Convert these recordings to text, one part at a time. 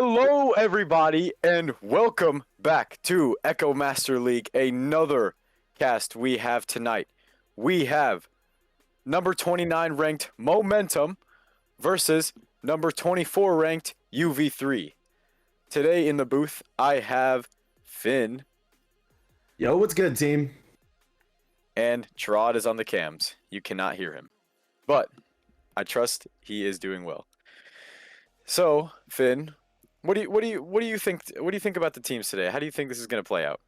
Hello, everybody, and welcome back to Echo Master League. Another cast we have tonight. We have number 29 ranked Momentum versus number 24 ranked UV3. Today in the booth, I have Finn Yo, what's good, team? and Trod is on the cams. You cannot hear him, but I trust he is doing well. So, Finn, what do you think about the teams today? How do you think this is going to play out?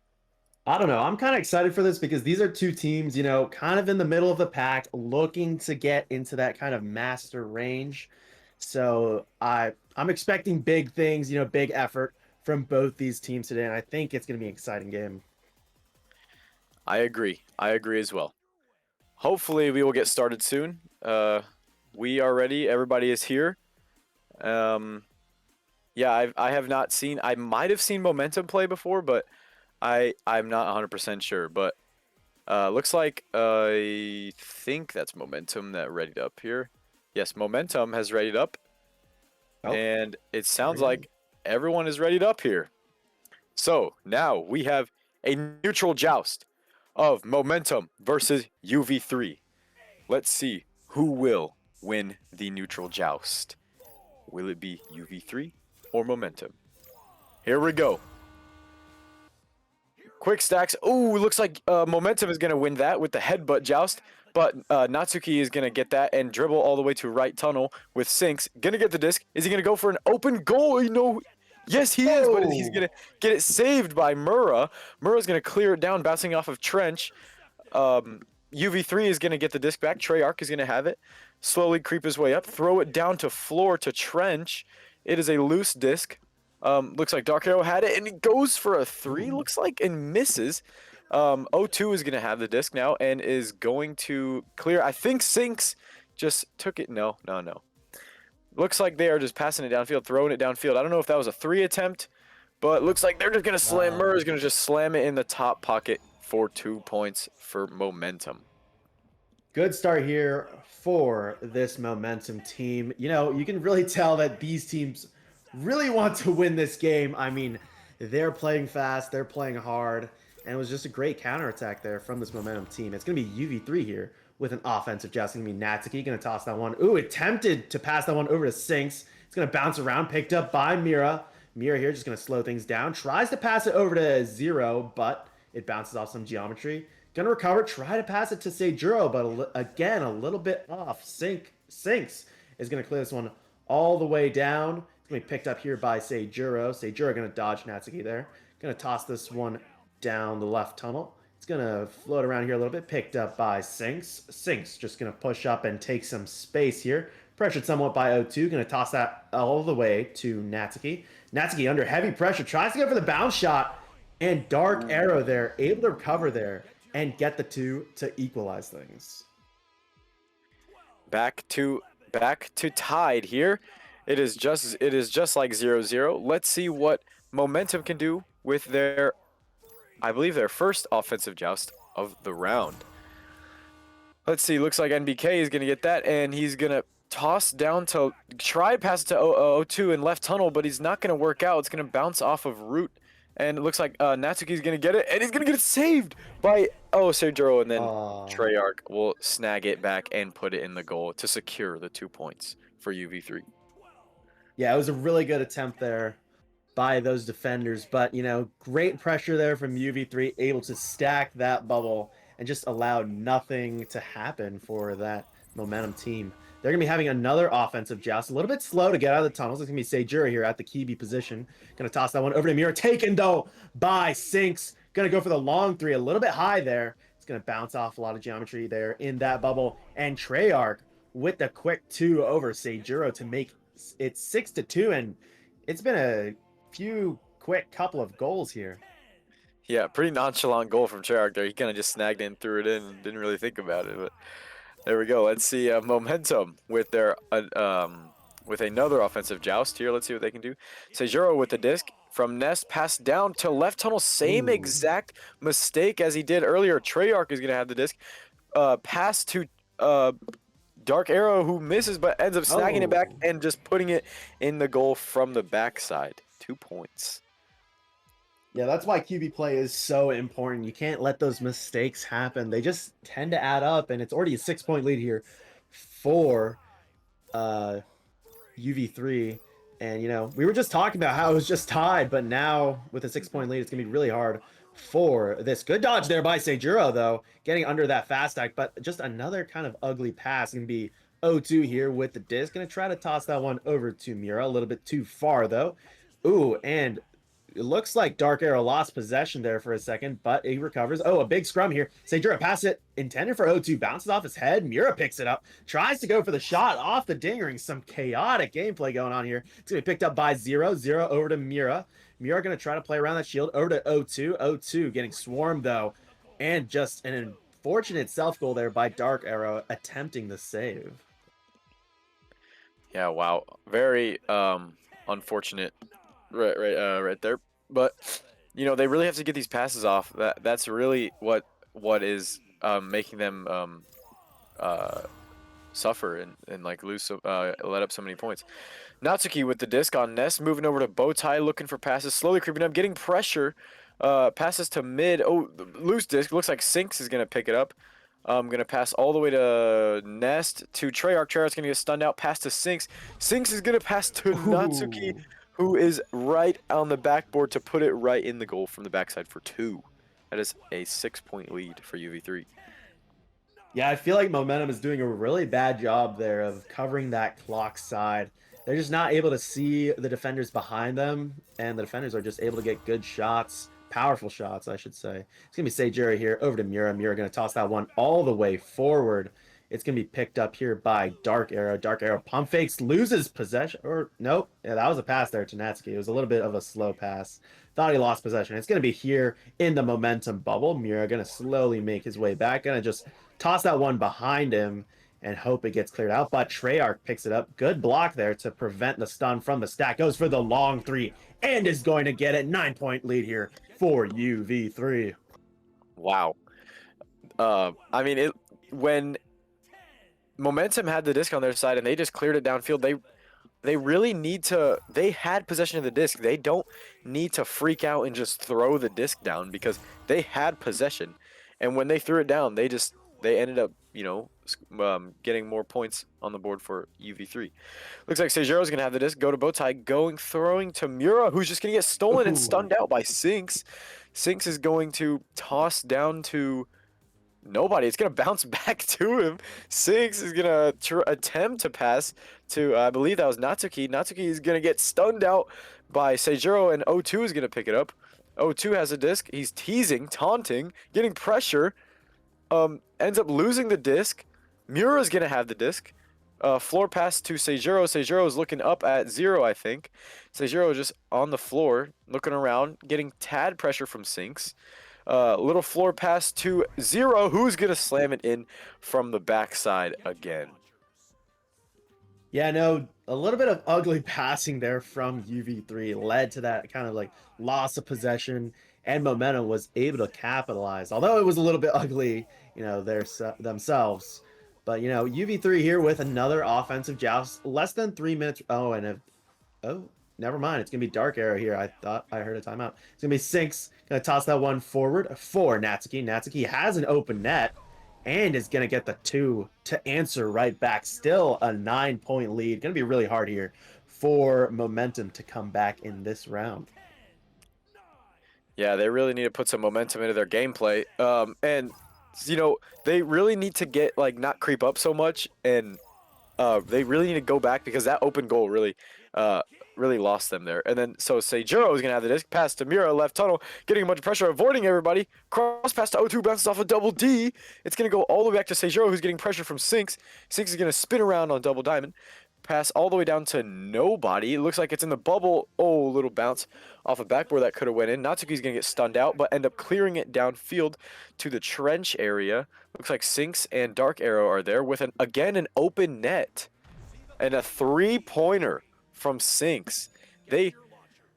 I don't know. I'm kind of excited for this because these are two teams, kind of in the middle of the pack, looking to get into that kind of master range. So I'm expecting big things, big effort from both these teams today, and I think it's going to be an exciting game. I agree. I agree as well. Hopefully, we will get started soon. We are ready. Everybody is here. Um, yeah, I have not seen. I might have seen Momentum play before, but I'm not 100% sure. But looks like I think that's Momentum that readied up here. Yes, Momentum has readied up, Oh, and it there sounds we go. like everyone is readied up here. So now we have a neutral joust of Momentum versus UV3. Let's see who will win the neutral joust. Will it be UV3 or Momentum? Here we go. Quick stacks. Ooh, looks like Momentum is going to win that with the headbutt joust. But Natsuki is going to get that and dribble all the way to right tunnel with Sinks. Going to get the disc. Is he going to go for an open goal? Yes, he is, but he's Oh, going to get it saved by Mura. Mura's going to clear it down, bouncing off of Trench. UV3 is going to get the disc back. Treyarch is going to have it. Slowly creep his way up. Throw it down to floor to Trench. It is a loose disc. Looks like Dark Arrow had it, and he goes for a 3, looks like, and misses. O2 is going to have the disc now and is going to clear. I think Sinks just took it. No. Looks like they are just passing it downfield, throwing it downfield. I don't know if that was a 3 attempt, but looks like they're just going to slam. wow. Murray's going to just slam it in the top pocket for 2 points for Momentum. Good start here for this momentum team. You can really tell that these teams really want to win this game. I mean, they're playing fast, they're playing hard, and it was just a great counterattack there from this momentum team. It's going to be UV3 here with an offensive joust. It's going to be Natsuki going to toss that one. Ooh, attempted to pass that one over to Sinks. It's going to bounce around, picked up by Mira. Mira here just going to slow things down. Tries to pass it over to Zero, but it bounces off some geometry. Gonna recover, try to pass it to Seijuro, but again, a little bit off. Sinks is gonna clear this one all the way down. It's gonna be picked up here by Seijuro. Seijuro gonna dodge Natsuki there. Gonna toss this one down the left tunnel. It's gonna float around here a little bit, picked up by Sinks. Sinks just gonna push up and take some space here. Pressured somewhat by O2, gonna toss that all the way to Natsuki. Natsuki under heavy pressure, tries to go for the bounce shot, and Dark Arrow there, able to recover there and get the 2 to equalize things. Back to tied here. It is just like 0-0. Let's see what Momentum can do with their, I believe, their first offensive joust of the round. Let's see. Looks like NBK is going to get that, and he's going to toss down to try pass it to O2 in left tunnel, but he's not going to work out. It's going to bounce off of Root. And it looks like Natsuki's going to get it, and he's going to get it saved by, Seijuro, and then Treyarch will snag it back and put it in the goal to secure the 2 points for UV3. Yeah, it was a really good attempt there by those defenders, but, great pressure there from UV3, able to stack that bubble and just allow nothing to happen for that momentum team. They're going to be having another offensive joust. A little bit slow to get out of the tunnels. It's going to be Seijuro here at the Kibi position. Going to toss that one over to Mira. Taken, though, by Sinks. Going to go for the long 3. A little bit high there. It's going to bounce off a lot of geometry there in that bubble. And Treyarch with the quick 2 over Seijuro to make it 6-2. And it's been a few quick couple of goals here. Yeah, pretty nonchalant goal from Treyarch there. He kind of just snagged in, threw it in, and didn't really think about it. But there we go. Let's see Momentum with their with another offensive joust here. Let's see what they can do. Seijuro with the disc from Nest, pass down to left tunnel. Same Ooh. exact mistake as he did earlier. Treyarch is going to have the disc. Pass to Dark Arrow who misses but ends up snagging it back Oh. and just putting it in the goal from the backside. 2 points. Yeah, that's why QB play is so important. You can't let those mistakes happen. They just tend to add up, and it's already a 6-point lead here for uh UV3. And we were just talking about how it was just tied, but now with a 6-point lead, it's gonna be really hard for this. Good dodge there by Seijuro, though, getting under that fast act, but just another kind of ugly pass. Gonna be 0-2 here with the disc. Gonna try to toss that one over to Mura. A little bit too far, though. Ooh, and it looks like Dark Arrow lost possession there for a second, but he recovers. Oh, a big scrum here. Seijuro pass it intended for 0-2, bounces off his head. Mura picks it up, tries to go for the shot off the dingering. Some chaotic gameplay going on here. It's going to be picked up by 0-0 over to Mura. Mura going to try to play around that shield over to 0-2. 0-2 getting swarmed, though, and just an unfortunate self-goal there by Dark Arrow attempting the save. Yeah, wow. Very unfortunate right there. But they really have to get these passes off. That's really what is making them suffer and like lose let up so many points. Natsuki with the disc on Nest, moving over to Bowtie, looking for passes, slowly creeping up, getting pressure. Passes to mid. Oh, loose disc. Looks like Sinks is gonna pick it up. Gonna pass all the way to Nest to Treyarch. Treyarch's gonna get stunned out. Pass to Sinks. Sinks is gonna pass to Natsuki, Ooh. who is right on the backboard to put it right in the goal from the backside for 2. That is a 6-point lead for UV3. Yeah, I feel like Momentum is doing a really bad job there of covering that clock side. They're just not able to see the defenders behind them, and the defenders are just able to get good shots, powerful shots, I should say. It's going to be Seijuro here over to Mura. Mura going to toss that one all the way forward. It's going to be picked up here by Dark Arrow. Dark Arrow pump fakes, loses possession. Or, nope. Yeah, that was a pass there to Natsuki. It was a little bit of a slow pass. Thought he lost possession. It's going to be here in the momentum bubble. Mura going to slowly make his way back. Going to just toss that one behind him and hope it gets cleared out. But Treyarch picks it up. Good block there to prevent the stun from the stack. Goes for the long 3 and is going to get it. 9-point lead here for UV3. Wow. I mean, when Momentum had the disc on their side and they just cleared it downfield, they really need to. They had possession of the disc. They don't need to freak out and just throw the disc down because they had possession, and when they threw it down, they ended up getting more points on the board for UV3. Looks like Seijuro's gonna have the disc. Go to Bowtie, throwing to Mura, who's just gonna get stolen and stunned out by Sinks. Sinks is going to toss down to nobody. It's going to bounce back to him. Sinks is going to attempt to pass to, I believe that was Natsuki. Natsuki is going to get stunned out by Seijuro, and 0-2 is going to pick it up. 0-2 has a disc. He's teasing, taunting, getting pressure. Ends up losing the disc. Mura's going to have the disc. Floor pass to Seijuro. Seijuro is looking up at 0, I think. Seijuro just on the floor, looking around, getting tad pressure from Sinks. Little floor pass to 0, who's going to slam it in from the backside again. Yeah, no, a little bit of ugly passing there from UV3 led to that kind of like loss of possession, and Momentum was able to capitalize. Although it was a little bit ugly, themselves. But, UV3 here with another offensive joust, less than 3 minutes. Oh, never mind. It's going to be Dark Arrow here. I thought I heard a timeout. It's going to be Sinks. Going to toss that one forward for Natsuki. Natsuki has an open net and is going to get the 2 to answer right back. Still a 9-point lead. Going to be really hard here for Momentum to come back in this round. Yeah, they really need to put some momentum into their gameplay. And, they really need to get, not creep up so much. And they really need to go back because that open goal really lost them there. And then so Seijuro is gonna have the disc, pass to Mura, left tunnel, getting a bunch of pressure, avoiding everybody. Cross pass to 0-2, bounces off a double D. It's gonna go all the way back to Seijuro, who's getting pressure from Sinks. Sinks is gonna spin around on double diamond, pass all the way down to nobody. It looks like it's in the bubble. Oh, little bounce off a backboard that could have went in. Natsuki's gonna get stunned out, but end up clearing it downfield to the trench area. Looks like Sinks and Dark Arrow are there with an open net and a 3-pointer from Sinks.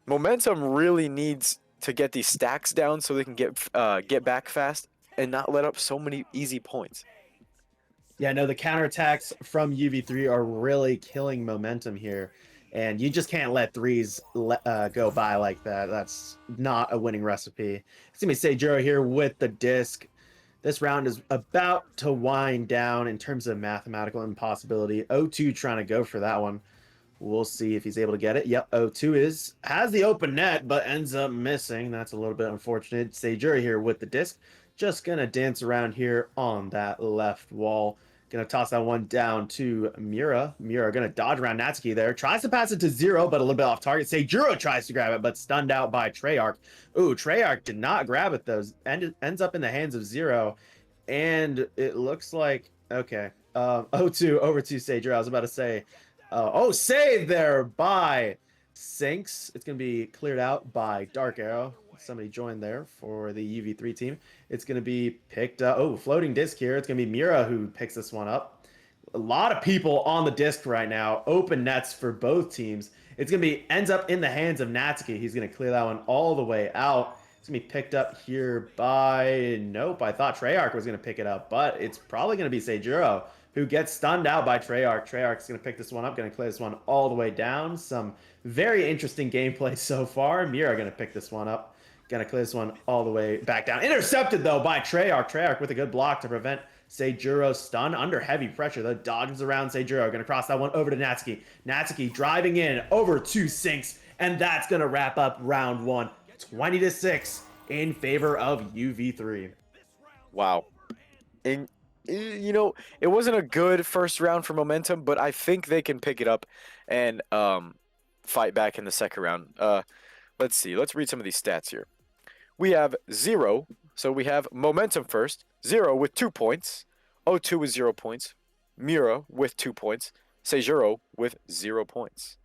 Momentum really needs to get these stacks down so they can get back fast and not let up so many easy points. Yeah, no, the counterattacks from UV3 are really killing momentum here. And you just can't let threes go by like that. That's not a winning recipe. It's going to be Seijuro here with the disc. This round is about to wind down in terms of mathematical impossibility. O2 trying to go for that one. We'll see if he's able to get it. Yep, O2 has the open net, but ends up missing. That's a little bit unfortunate. Seijuro here with the disc. Just going to dance around here on that left wall. Gonna toss that one down to Mura. Mura gonna dodge around Natsuki there. Tries to pass it to Zero, but a little bit off target. Seijuro tries to grab it, but stunned out by Treyarch. Ooh, Treyarch did not grab it though. Ends up in the hands of Zero. And it looks like, okay. O2 over to Seijuro. I was about to say, oh, save there by Sinks. It's going to be cleared out by Dark Arrow. Somebody joined there for the UV3 team. It's going to be picked up. Oh, floating disc here. It's going to be Mira who picks this one up. A lot of people on the disc right now. Open nets for both teams. It's going to be ends up in the hands of Natsuki. He's going to clear that one all the way out. It's going to be picked up here by... Nope, I thought Treyarch was going to pick it up, but it's probably going to be Seijuro who gets stunned out by Treyarch. Treyarch's going to pick this one up, going to clear this one all the way down. Some very interesting gameplay so far. Mira going to pick this one up. Going to clear this one all the way back down. Intercepted, though, by Treyarch. Treyarch with a good block to prevent Seijuro's stun under heavy pressure. The dodges around Seijuro. Going to cross that one over to Natsuki. Natsuki driving in over to Sinks. And that's going to wrap up round one. 20-6 in favor of UV3. Wow. And, you know, it wasn't a good first round for momentum, but I think they can pick it up and fight back in the second round. Let's see. Let's read some of these stats here. We have 0. So we have momentum first. 0 with 2 points. O2 with 0 points. Mura with 2 points. Seijuro with 0 points.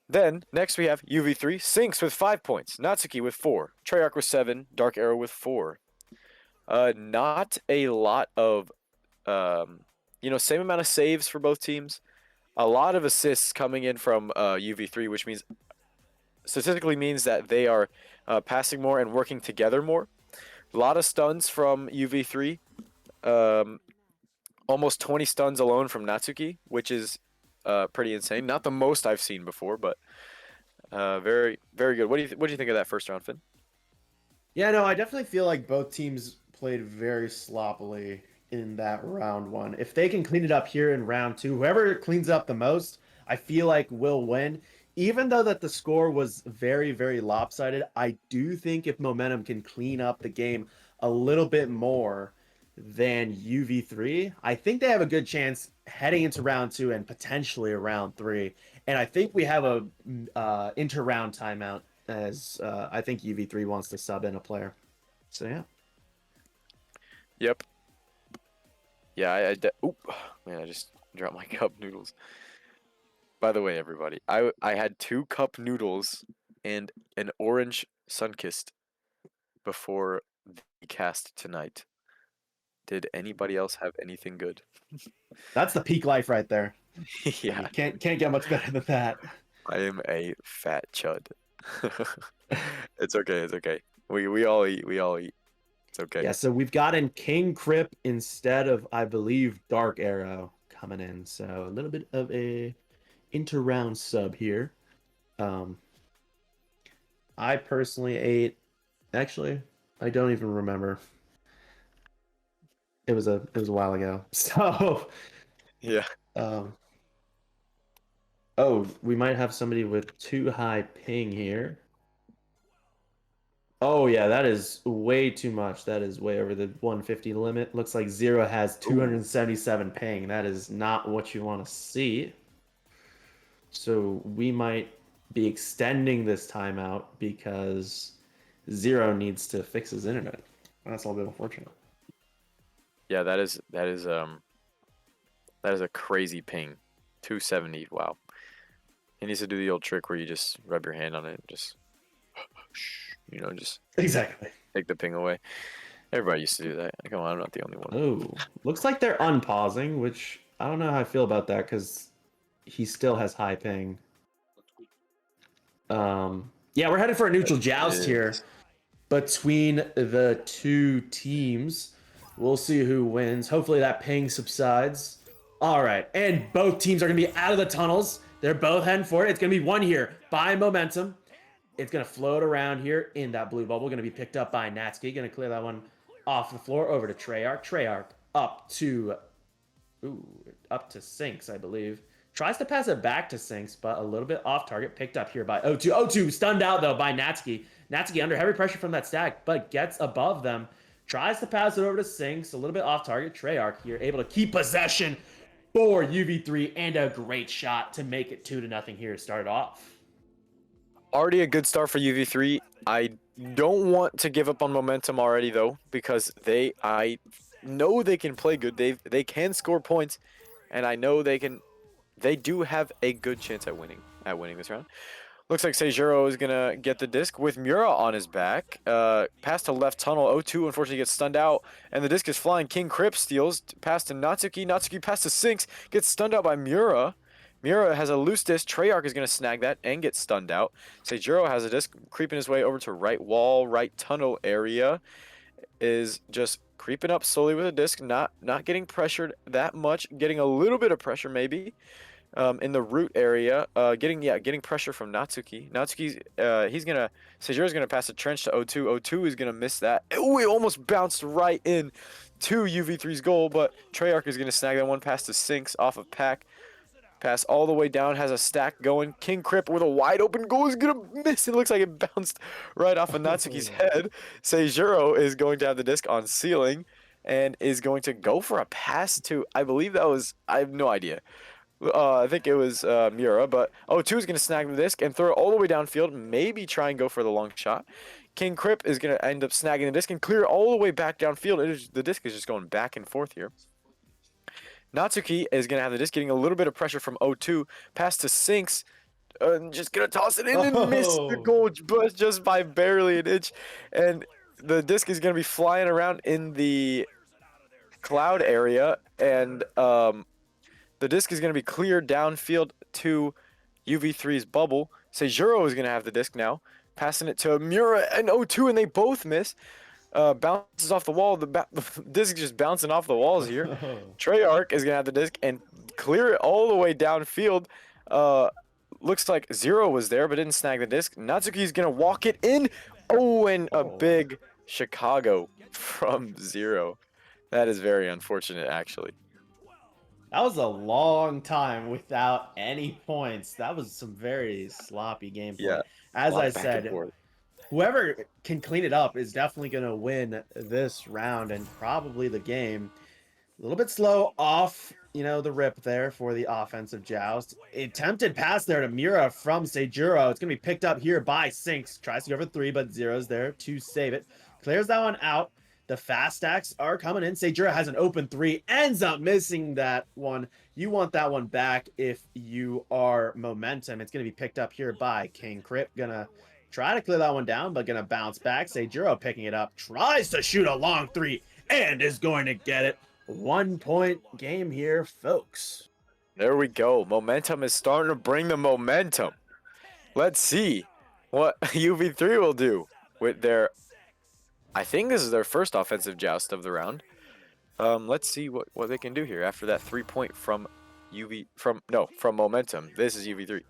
Then, next we have UV3, Sinks with 5 points, Natsuki with 4, Treyarch with 7, Dark Arrow with 4. Not a lot of, same amount of saves for both teams. A lot of assists coming in from UV3, which means, statistically means that they are passing more and working together more. A lot of stuns from UV3. Almost 20 stuns alone from Natsuki, which is pretty insane. Not the most I've seen before, but very, very good. What do you think of that first round, Finn? Yeah, no, I definitely feel like both teams played very sloppily in that round one. If they can clean it up here in round two, whoever cleans up the most, I feel like will win. Even though that the score was very, very lopsided, I do think if Momentum can clean up the game a little bit more than UV3, I think they have a good chance heading into round two and potentially round three. And I think we have a inter-round timeout as I think UV3 wants to sub in a player. So yeah. Yep. Yeah, oop, man, I just dropped my cup noodles. By the way, everybody, I had 2 cup noodles and an orange Sunkist before the cast tonight. Did anybody else have anything good? That's the peak life right there. Yeah. You can't get much better than that. I am a fat chud. It's okay, it's okay. We all eat, It's okay. Yeah, so we've gotten King Crip instead of, I believe, Dark Arrow coming in. So a little bit of a inter-round sub here. I personally ate, actually, I don't even remember. It was a while ago. So Yeah. oh, we might have somebody with too high ping here. Oh yeah, that is way too much. That is way over the 150 limit. Looks like Zero has 277 ping. That is not what you want to see. So we might be extending this timeout because Zero needs to fix his internet. That's a little bit unfortunate. Yeah, that is a crazy ping. 270, wow. He needs to do the old trick where you just rub your hand on it and just just Exactly. take the ping away. Everybody used to do that. Come on, I'm not the only one. Oh, looks like they're unpausing, which I don't know how I feel about that because he still has high ping. Yeah, we're headed for a neutral joust here between the two teams. We'll see who wins. Hopefully that ping subsides. All right, and both teams are going to be out of the tunnels. They're both heading for it. It's going to be one here by Momentum. It's going to float around here in that blue bubble. Going to be picked up by Natsuki. Going to clear that one off the floor over to Treyarch. Treyarch ooh, up to Sinks, I believe. Tries to pass it back to Sinks, but a little bit off target. Picked up here by O2. O2 stunned out, though, by Natsuki. Natsuki under heavy pressure from that stack, but gets above them. Tries to pass it over to Sinks. A little bit off target. Treyarch here able to keep possession for UV3 and a great shot to make it 2-0 here to start it off. Already a good start for UV3. I don't want to give up on momentum already though, because I know they can play good. They can score points, and I know they do have a good chance at winning this round. Looks like Seijiro is gonna get the disc with Mura on his back. Pass to left tunnel. O2 unfortunately gets stunned out, and the disc is flying. King Crip steals. Pass to Natsuki. Natsuki pass to Sinks. Gets stunned out by Mura. Mura has a loose disc. Treyarch is gonna snag that and get stunned out. Seijiro has a disc creeping his way over to right wall, right tunnel area. Is just creeping up slowly with a disc, not getting pressured that much, getting a little bit of pressure maybe. In the root area, getting pressure from Natsuki. Natsuki's Seijiro's gonna pass a trench to O2. O2 is gonna miss that. Oh, it almost bounced right in to UV3's goal, but Treyarch is gonna snag that one. Pass to Sinks off of Pack. Pass all the way down, has a stack going. King Crip with a wide open goal is gonna miss. It looks like it bounced right off of Natsuki's head. Seijiro is going to have the disc on ceiling and is going to go for a pass to, I have no idea. I think it was Mura, but O2 is going to snag the disc and throw it all the way downfield, maybe try and go for the long shot. King Crip is going to end up snagging the disc and clear it all the way back downfield. The disc is just going back and forth here. Natsuki is going to have the disc, getting a little bit of pressure from O2. Pass to Sinks. Just going to toss it in and miss the goal, but just by barely an inch. And the disc is going to be flying around in the cloud area, and the disc is going to be cleared downfield to UV3's bubble. Seijiro is going to have the disc now. Passing it to Mura and O2, and they both miss. Bounces off the wall. The disc just bouncing off the walls here. Treyarch is going to have the disc and clear it all the way downfield. Looks like Zero was there, but didn't snag the disc. Natsuki is going to walk it in. Oh, and a big Chicago from Zero. That is very unfortunate, actually. That was a long time without any points. That was some very sloppy gameplay. Yeah, as I said, whoever can clean it up is definitely going to win this round and probably the game. A little bit slow off, the rip there for the offensive joust. Attempted pass there to Mura from Seijiro. It's going to be picked up here by Sinks. Tries to go for 3, but Zero's there to save it. Clears that one out. The fast stacks are coming in. Seijiro has an open 3, ends up missing that one. You want that one back if you are Momentum. It's going to be picked up here by King Crip. Gonna try to clear that one down, but gonna bounce back. Seijiro picking it up, tries to shoot a long 3, and is going to get it. 1-point game here, folks. There we go. Momentum is starting to bring the momentum. Let's see what UV3 will do with their... I think this is their first offensive joust of the round. Let's see what they can do here after that 3-point from Momentum. This is UV3.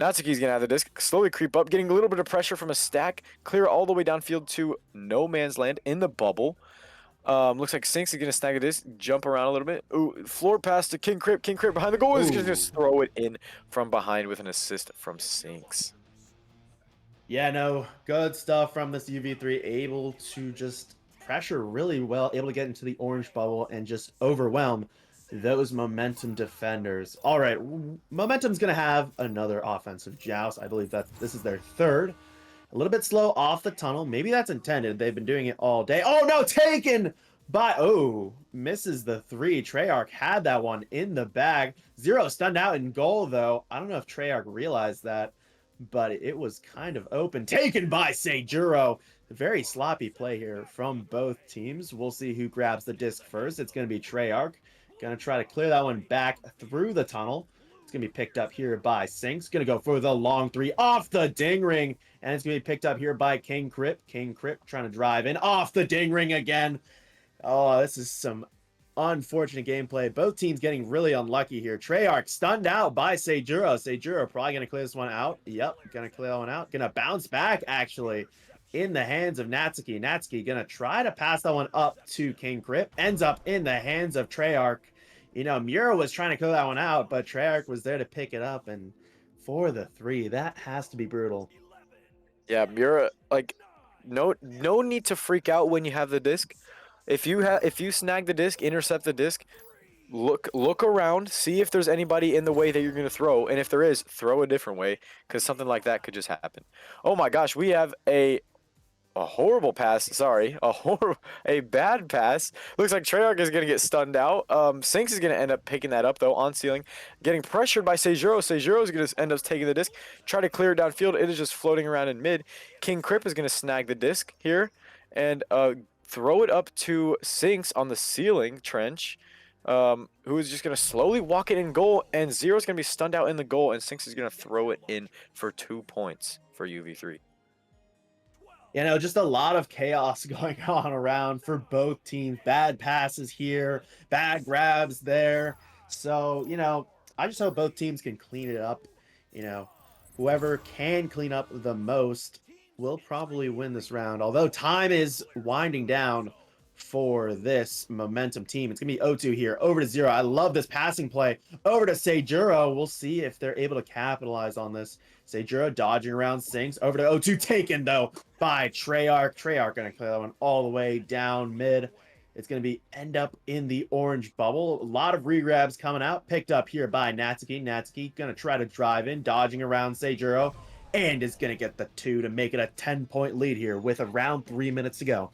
Natsuki's gonna have the disc, slowly creep up, getting a little bit of pressure from a stack, clear all the way downfield to no man's land in the bubble. Looks like Sinks is gonna snag a disc, jump around a little bit. Ooh, floor pass to King Crip. King Crip behind the goal is gonna throw it in from behind with an assist from Sinks. Yeah, no, good stuff from this UV3, able to just pressure really well, able to get into the orange bubble and just overwhelm those Momentum defenders. All right, Momentum's going to have another offensive joust. I believe that this is their third. A little bit slow off the tunnel. Maybe that's intended. They've been doing it all day. Oh, no, taken by... Oh, misses the 3. Treyarch had that one in the bag. Zero stunned out in goal, though. I don't know if Treyarch realized that, but it was kind of open. Taken by Seijiro. Very sloppy play here from both teams. We'll see who grabs the disc first. It's going to be Treyarch. Going to try to clear that one back through the tunnel. It's going to be picked up here by Sinks. Going to go for the long 3 off the ding ring. And it's going to be picked up here by King Crip. King Crip trying to drive in off the ding ring again. Oh, this is some unfortunate gameplay. Both teams getting really unlucky here. Treyarch stunned out by Seijuro. Seijuro probably going to clear this one out. Yep, going to clear that one out. Going to bounce back, actually, in the hands of Natsuki. Natsuki going to try to pass that one up to King Crip. Ends up in the hands of Treyarch. You know, Mura was trying to clear that one out, but Treyarch was there to pick it up. And for the three, that has to be brutal. Yeah, Mura, like, no need to freak out when you have the disc. If you snag the disc, intercept the disc, look around, see if there's anybody in the way that you're gonna throw, and if there is, throw a different way, because something like that could just happen. Oh my gosh, we have a horrible pass. Sorry, a bad pass. Looks like Treyarch is gonna get stunned out. Sinks is gonna end up picking that up though on ceiling, getting pressured by Seijuro. Seijuro is gonna end up taking the disc, try to clear it downfield. It is just floating around in mid. King Crip is gonna snag the disc here and throw it up to Sinks on the ceiling trench. Who is just gonna slowly walk it in goal, and Zero's gonna be stunned out in the goal, and Sinks is gonna throw it in for 2 points for UV3. You know, just a lot of chaos going on around for both teams. Bad passes here, bad grabs there. So, you know, I just hope both teams can clean it up. You know, whoever can clean up the most will probably win this round. Although time is winding down for this momentum team. It's going to be O2 here. Over to Zero. I love this passing play. Over to Seijuro. We'll see if they're able to capitalize on this. Seijuro dodging around Sinks. Over to O2. Taken, though, by Treyarch. Treyarch going to clear that one all the way down mid. It's going to be end up in the orange bubble. A lot of regrabs coming out. Picked up here by Natsuki. Natsuki going to try to drive in, dodging around Seijuro. And is going to get the 2 to make it a 10-point lead here with around 3 minutes to go.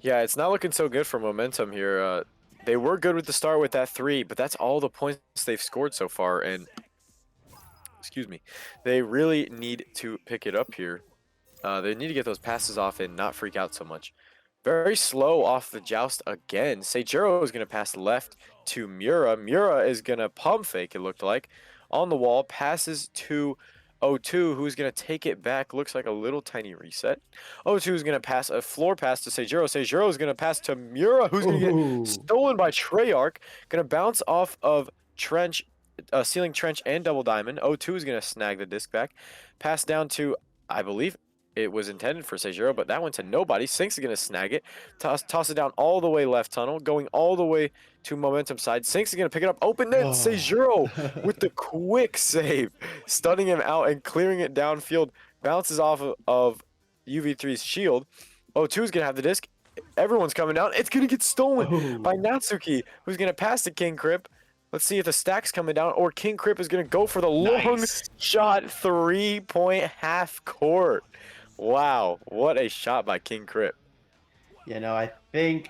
Yeah, it's not looking so good for momentum here. They were good with the start with that 3, but that's all the points they've scored so far, and excuse me, they really need to pick it up here. They need to get those passes off and not freak out so much. Very slow off the joust again. Seijuro is going to pass left to Mura. Mura is going to pump fake, it looked like. On the wall, passes to O2, who's going to take it back. Looks like a little tiny reset. O2 is going to pass a floor pass to Seijuro. Seijuro is going to pass to Mura, who's going to get Ooh. stolen by Treyarch. Going to bounce off of Trench, Ceiling Trench and Double Diamond. O2 is going to snag the disc back. Pass down to, I believe, it was intended for Seijuro, but that went to nobody. Sinks is going to snag it. Toss it down all the way left tunnel, going all the way to momentum side. Sinks is going to pick it up. Open net. Oh. Seijuro with the quick save, stunning him out and clearing it downfield. Bounces off of UV3's shield. O2 is going to have the disc. Everyone's coming down. It's going to get stolen by Oh. Natsuki, who's going to pass to King Crip. Let's see if the stack's coming down, or King Crip is going to go for the long Nice. shot 3-point half court. Wow, what a shot by King Crip. You know, I think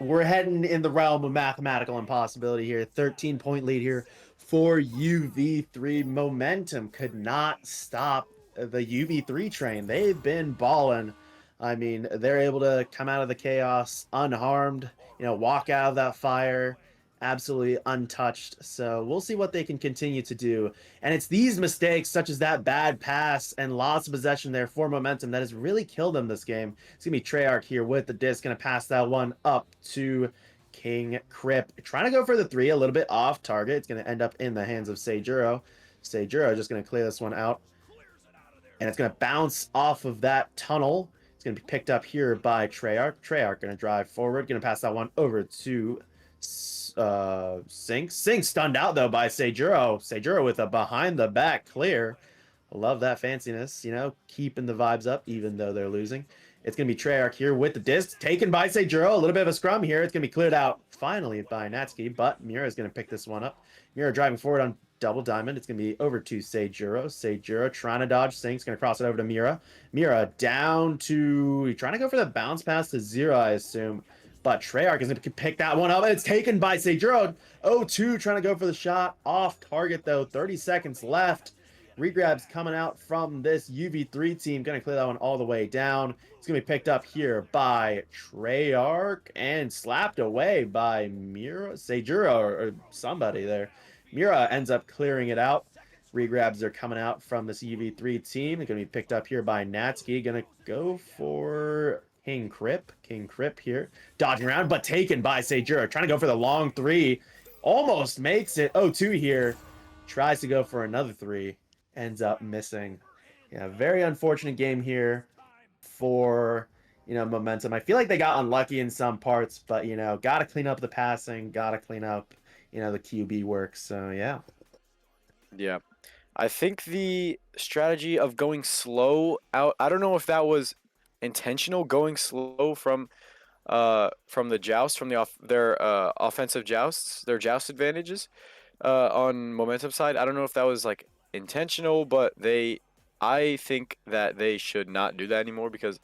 we're heading in the realm of mathematical impossibility here. 13-point lead here for UV3. Momentum could not stop the UV3 train. They've been balling. I mean, they're able to come out of the chaos unharmed, you know, walk out of that fire absolutely untouched. So we'll see what they can continue to do. And it's these mistakes, such as that bad pass and loss of possession there for momentum, that has really killed them this game. It's going to be Treyarch here with the disc, going to pass that one up to King Crip. Trying to go for the 3, a little bit off target. It's going to end up in the hands of Seijuro. Seijuro just going to clear this one out. And it's going to bounce off of that tunnel. It's going to be picked up here by Treyarch. Treyarch going to drive forward, going to pass that one over to Sinks. Sinks stunned out though by Seijuro. Seijuro with a behind the back clear. I love that fanciness, you know, keeping the vibes up even though they're losing. It's going to be Treyarch here with the disc, taken by Seijuro. A little bit of a scrum here. It's going to be cleared out finally by Natsuki, but Mura is going to pick this one up. Mura driving forward on Double Diamond. It's going to be over to Seijuro. Seijuro trying to dodge Sinks. Going to cross it over to Mura. Mura down to... trying to go for the bounce pass to Zero, I assume. But Treyarch is going to pick that one up. And it's taken by Seijuro. 0-2 trying to go for the shot. Off target, though. 30 seconds left. Regrabs coming out from this UV3 team. Going to clear that one all the way down. It's going to be picked up here by Treyarch and slapped away by Mura, Seijuro, or somebody there. Mura ends up clearing it out. Regrabs are coming out from this UV3 team. They're going to be picked up here by Natsuki. Going to go for King Crip here. Dodging around, but taken by Seijuro. Trying to go for the long three. Almost makes it. 0-2 here. Tries to go for another three. Ends up missing. Yeah, very unfortunate game here for, momentum. I feel like they got unlucky in some parts, but, got to clean up the passing. Got to clean up, the QB work. So, yeah. Yeah. I think the strategy of going slow out, I don't know if that was intentional, going slow from the joust, from their offensive jousts, their joust advantages on momentum side. I don't know if that was like intentional, but I think that they should not do that anymore because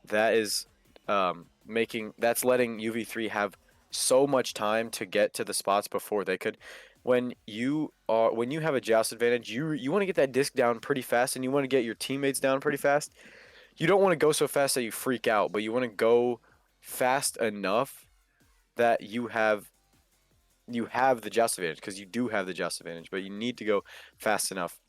that is that's letting UV3 have so much time to get to the spots before they could. When you have a joust advantage, you want to get that disc down pretty fast, and you want to get your teammates down pretty fast. You don't want to go so fast that you freak out, but you want to go fast enough that you have the joust advantage, because you do have the joust advantage, but you need to go fast enough.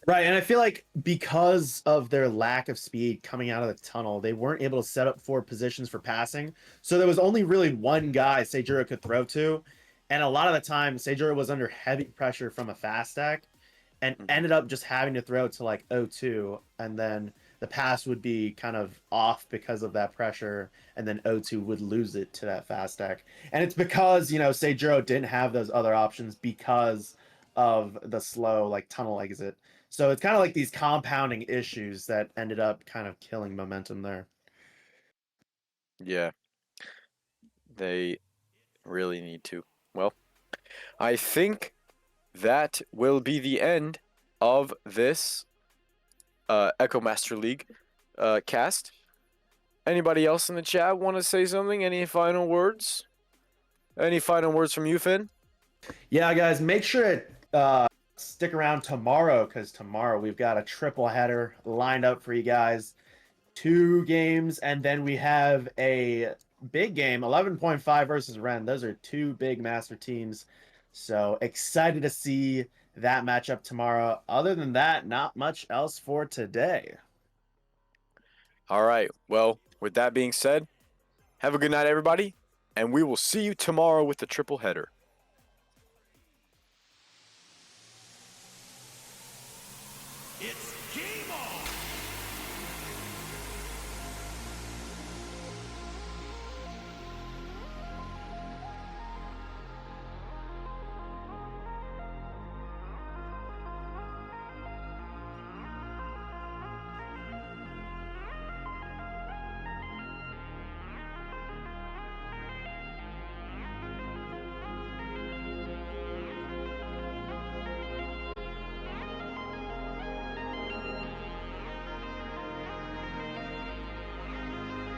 Right, and I feel like because of their lack of speed coming out of the tunnel, they weren't able to set up for positions for passing. So there was only really one guy Seijuro could throw to, and a lot of the time Seijuro was under heavy pressure from a fast stack and Mhm. ended up just having to throw to like 0-2, and then the pass would be kind of off because of that pressure, and then 0-2 would lose it to that fast stack. And it's because, Seijuro didn't have those other options because of the slow like tunnel exit. So it's kind of like these compounding issues that ended up kind of killing momentum there. Yeah, they really need to. Well, I think that will be the end of this Echo Master League cast. Anybody else in the chat want to say something? Any final words? Any final words from you, Finn? Yeah, guys, make sure to stick around tomorrow because tomorrow we've got a triple header lined up for you guys. 2 games, and then we have a big game, 11.5 versus Ren. Those are two big master teams. So excited to see that matchup tomorrow. Other than that, not much else for today. All right. Well, with that being said, have a good night, everybody, and we will see you tomorrow with the triple header. It's game on!